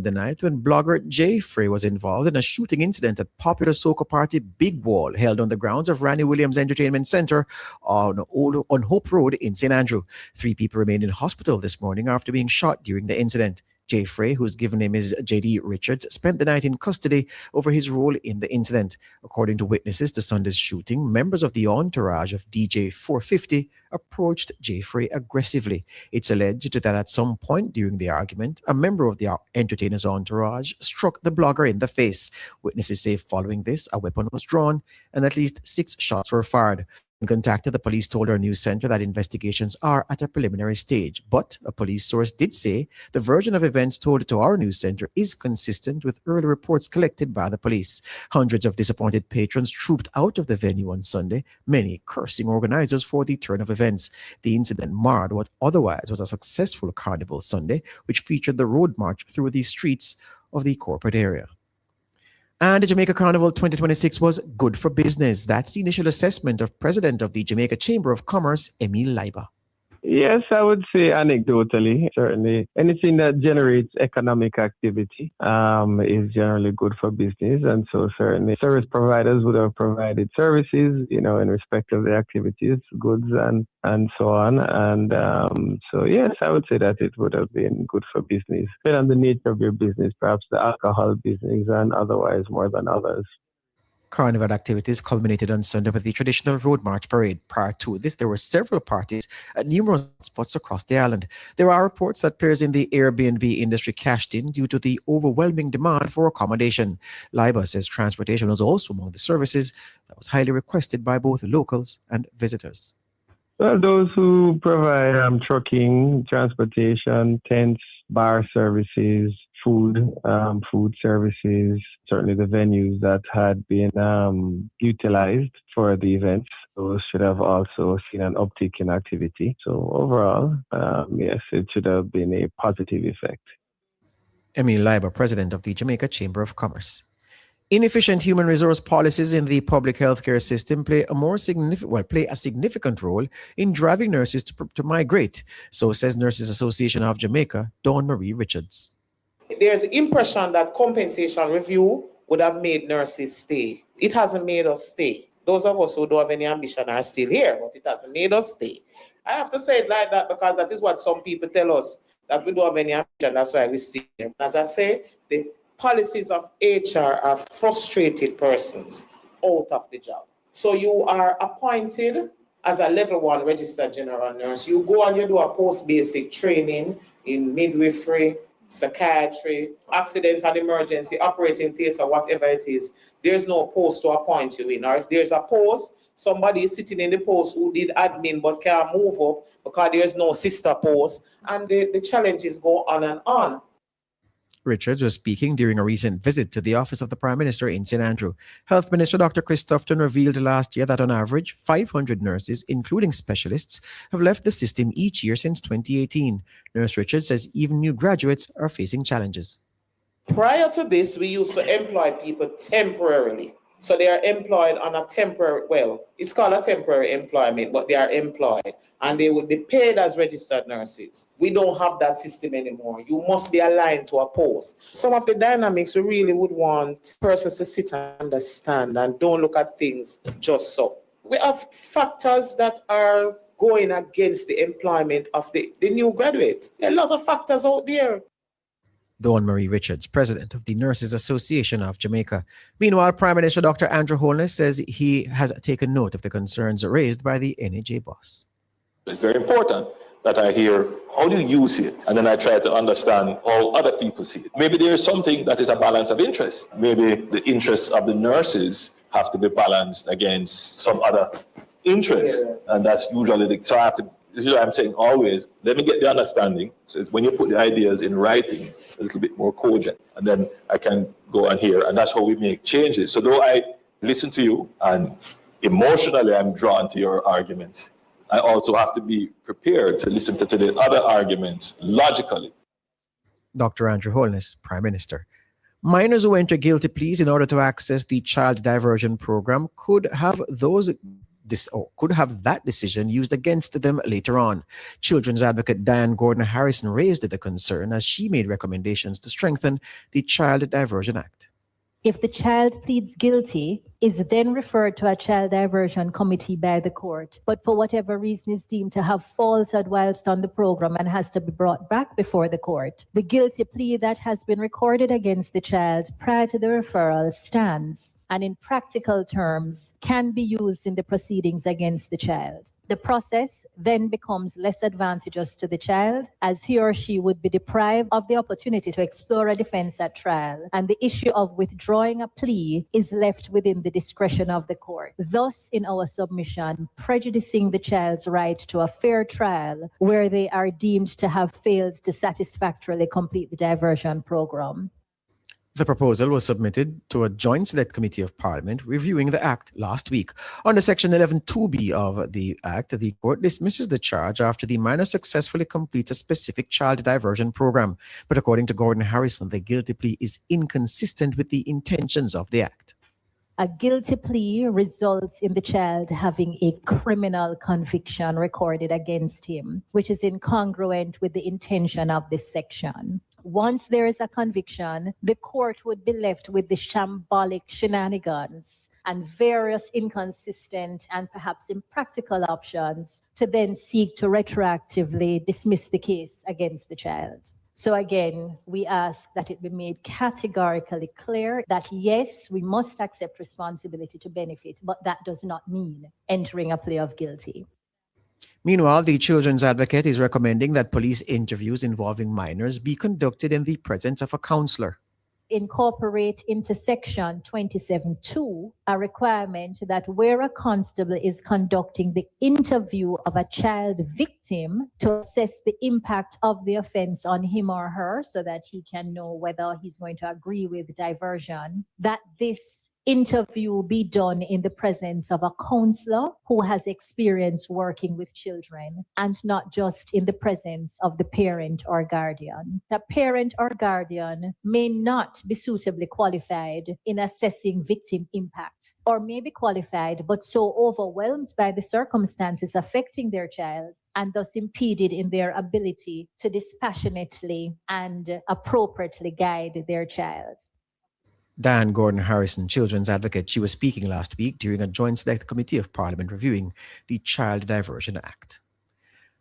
Sunday night when blogger Jay Frey was involved in a shooting incident at popular soca party Big Wall held on the grounds of Randy Williams Entertainment Center on Hope Road in St. Andrew. 3 people remained in hospital this morning after being shot during the incident. Jay Frey, whose given name is J.D. Richards, spent the night in custody over his role in the incident. According to witnesses to Sunday's shooting, members of the entourage of DJ 450 approached Jay Frey aggressively. It's alleged that at some point during the argument, a member of the entertainer's entourage struck the blogger in the face. Witnesses say following this, a weapon was drawn and at least 6 shots were fired. When contacted, the police told our news center that investigations are at a preliminary stage. But a police source did say the version of events told to our news center is consistent with early reports collected by the police. Hundreds of disappointed patrons trooped out of the venue on Sunday, many cursing organizers for the turn of events. The incident marred what otherwise was a successful Carnival Sunday, which featured the road march through the streets of the corporate area. And the Jamaica Carnival 2026 was good for business. That's the initial assessment of President of the Jamaica Chamber of Commerce, Emil Leiber. Yes, I would say anecdotally, certainly anything that generates economic activity is generally good for business. And so certainly service providers would have provided services, in respect of the activities, goods and so on. And so, yes, I would say that it would have been good for business. Depending on the nature of your business, perhaps the alcohol business and otherwise more than others. Carnival activities culminated on Sunday with the traditional Road March parade. Prior to this, there were several parties at numerous spots across the island. There are reports that players in the Airbnb industry cashed in due to the overwhelming demand for accommodation. Leiber says transportation was also among the services that was highly requested by both locals and visitors. Well, those who provide trucking, transportation, tents, bar services, food services, certainly the venues that had been utilized for the events, those should have also seen an uptick in activity. So overall, yes, it should have been a positive effect. Emil Leiber, President of the Jamaica Chamber of Commerce. Inefficient human resource policies in the public healthcare system play a significant role in driving nurses to migrate. So says Nurses Association of Jamaica, Dawn Marie Richards. There's an impression that compensation review would have made nurses stay. It hasn't made us stay. Those of us who don't have any ambition are still here, but it hasn't made us stay. I have to say it like that because that is what some people tell us, that we don't have any ambition, that's why we stay here. As I say, the policies of HR are frustrated persons out of the job. So you are appointed as a level 1 registered general nurse. You go and you do a post-basic training in midwifery, psychiatry, accident and emergency, operating theater, whatever it is. There's no post to appoint you in. Or if there's a post, somebody is sitting in the post who did admin but can't move up because there's no sister post. And the challenges go on and on. Richards was speaking during a recent visit to the office of the Prime Minister in St. Andrew. Health Minister Dr. Chris Tufton revealed last year that on average, 500 nurses, including specialists, have left the system each year since 2018. Nurse Richards says even new graduates are facing challenges. Prior to this, we used to employ people temporarily. So they are employed on a temporary, it's called a temporary employment, but they are employed and they would be paid as registered nurses. We don't have that system anymore. You must be aligned to a post. Some of the dynamics we really would want persons to sit and understand and don't look at things just so. We have factors that are going against the employment of the new graduate. There are a lot of factors out there. Dawn Marie Richards, President of the Nurses Association of Jamaica. Meanwhile, Prime Minister Dr. Andrew Holness says he has taken note of the concerns raised by the NAJ boss. It's very important that I hear, how do you see it? And then I try to understand how other people see it. Maybe there is something that is a balance of interest. Maybe the interests of the nurses have to be balanced against some other interests. Yeah. And that's usually so I have to. This is what I'm saying always, let me get the understanding. So it's when you put the ideas in writing, a little bit more cogent, and then I can go on here, and that's how we make changes. So though I listen to you, and emotionally I'm drawn to your arguments, I also have to be prepared to listen to the other arguments logically. Dr. Andrew Holness, Prime Minister. Minors who enter guilty pleas in order to access the child diversion program could have those could have that decision used against them later on. Children's advocate Diane Gordon Harrison raised the concern as she made recommendations to strengthen the Child Diversion Act. If the child pleads guilty, is then referred to a child diversion committee by the court, but for whatever reason is deemed to have faltered whilst on the program and has to be brought back before the court, the guilty plea that has been recorded against the child prior to the referral stands and in practical terms can be used in the proceedings against the child. The process then becomes less advantageous to the child as he or she would be deprived of the opportunity to explore a defense at trial, and the issue of withdrawing a plea is left within the discretion of the court. Thus, in our submission, prejudicing the child's right to a fair trial where they are deemed to have failed to satisfactorily complete the diversion program. The proposal was submitted to a joint select committee of Parliament reviewing the Act last week. Under Section 11(2)(b) of the Act, the court dismisses the charge after the minor successfully completes a specific child diversion program. But according to Gordon Harrison, the guilty plea is inconsistent with the intentions of the Act. A guilty plea results in the child having a criminal conviction recorded against him, which is incongruent with the intention of this section. Once there is a conviction, the court would be left with the shambolic shenanigans and various inconsistent and perhaps impractical options to then seek to retroactively dismiss the case against the child. So again, we ask that it be made categorically clear that yes, we must accept responsibility to benefit, but that does not mean entering a plea of guilty. Meanwhile, the children's advocate is recommending that police interviews involving minors be conducted in the presence of a counselor. Incorporate into Section 27(2) a requirement that where a constable is conducting the interview of a child victim to assess the impact of the offense on him or her so that he can know whether he's going to agree with diversion, that this interview be done in the presence of a counselor who has experience working with children and not just in the presence of the parent or guardian. The parent or guardian may not be suitably qualified in assessing victim impact, or may be qualified but so overwhelmed by the circumstances affecting their child and thus impeded in their ability to dispassionately and appropriately guide their child. Diane Gordon Harrison, children's advocate, she was speaking last week during a joint select committee of Parliament reviewing the Child Diversion Act.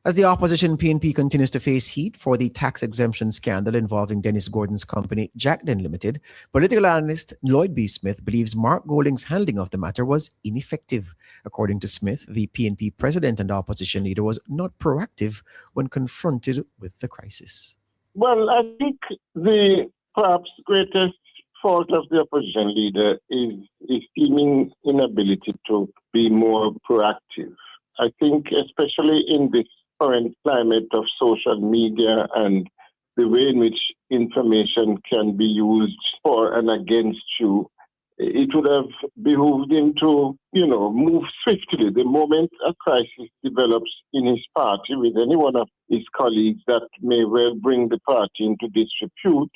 As the opposition PNP continues to face heat for the tax exemption scandal involving Dennis Gordon's company, Jack Den Limited, political analyst Lloyd B. Smith believes Mark Golding's handling of the matter was ineffective. According to Smith, the PNP president and opposition leader was not proactive when confronted with the crisis. Well, I think the perhaps greatest fault of the opposition leader is seeming inability to be more proactive. I think especially in this current climate of social media and the way in which information can be used for and against you, it would have behooved him to, move swiftly. The moment a crisis develops in his party with any one of his colleagues that may well bring the party into disrepute,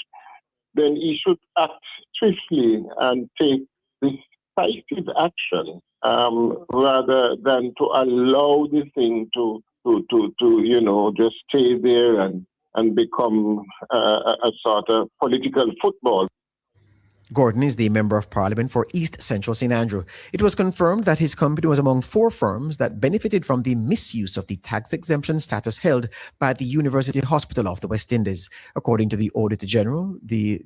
then he should act swiftly and take decisive action rather than to allow the thing to just stay there and become a sort of political football. Gordon is the Member of Parliament for East Central St. Andrew. It was confirmed that his company was among 4 firms that benefited from the misuse of the tax exemption status held by the University Hospital of the West Indies. According to the Auditor General, the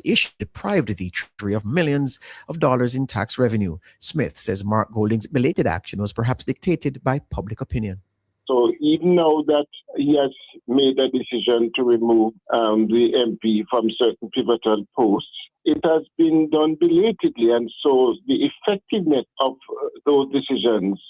issue deprived the Treasury of millions of dollars in tax revenue. Smith says Mark Golding's belated action was perhaps dictated by public opinion. So even now that he has made a decision to remove the MP from certain pivotal posts, it has been done belatedly, and so the effectiveness of those decisions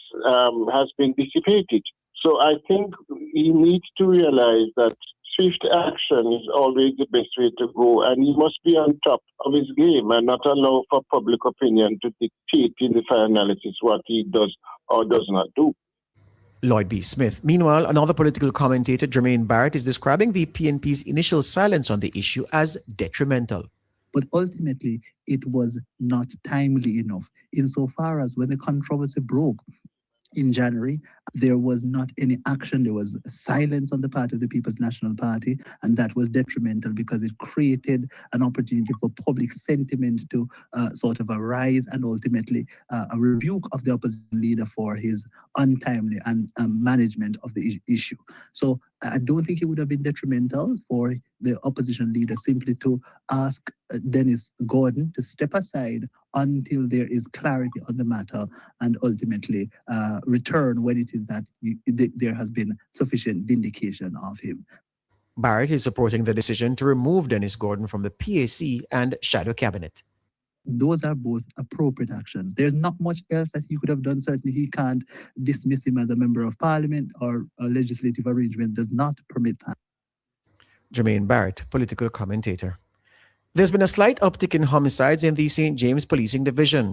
has been dissipated. So I think he needs to realize that swift action is always the best way to go, and he must be on top of his game and not allow for public opinion to dictate in the final analysis what he does or does not do. Lloyd B. Smith. Meanwhile, another political commentator, Jermaine Barrett, is describing the PNP's initial silence on the issue as detrimental. But ultimately, it was not timely enough. Insofar as when the controversy broke in January, there was not any action. There was silence on the part of the People's National Party, and that was detrimental because it created an opportunity for public sentiment to sort of arise and ultimately a rebuke of the opposition leader for his untimely and management of the issue. So I don't think it would have been detrimental for the opposition leader simply to ask Dennis Gordon to step aside until there is clarity on the matter and ultimately return when it is that there has been sufficient vindication of him. Barrett is supporting the decision to remove Dennis Gordon from the PAC and shadow cabinet. Those are both appropriate actions. There's not much else that he could have done. Certainly, he can't dismiss him as a member of parliament, or a legislative arrangement does not permit that. Jermaine Barrett, political commentator. There's been a slight uptick in homicides in the St. James Policing Division.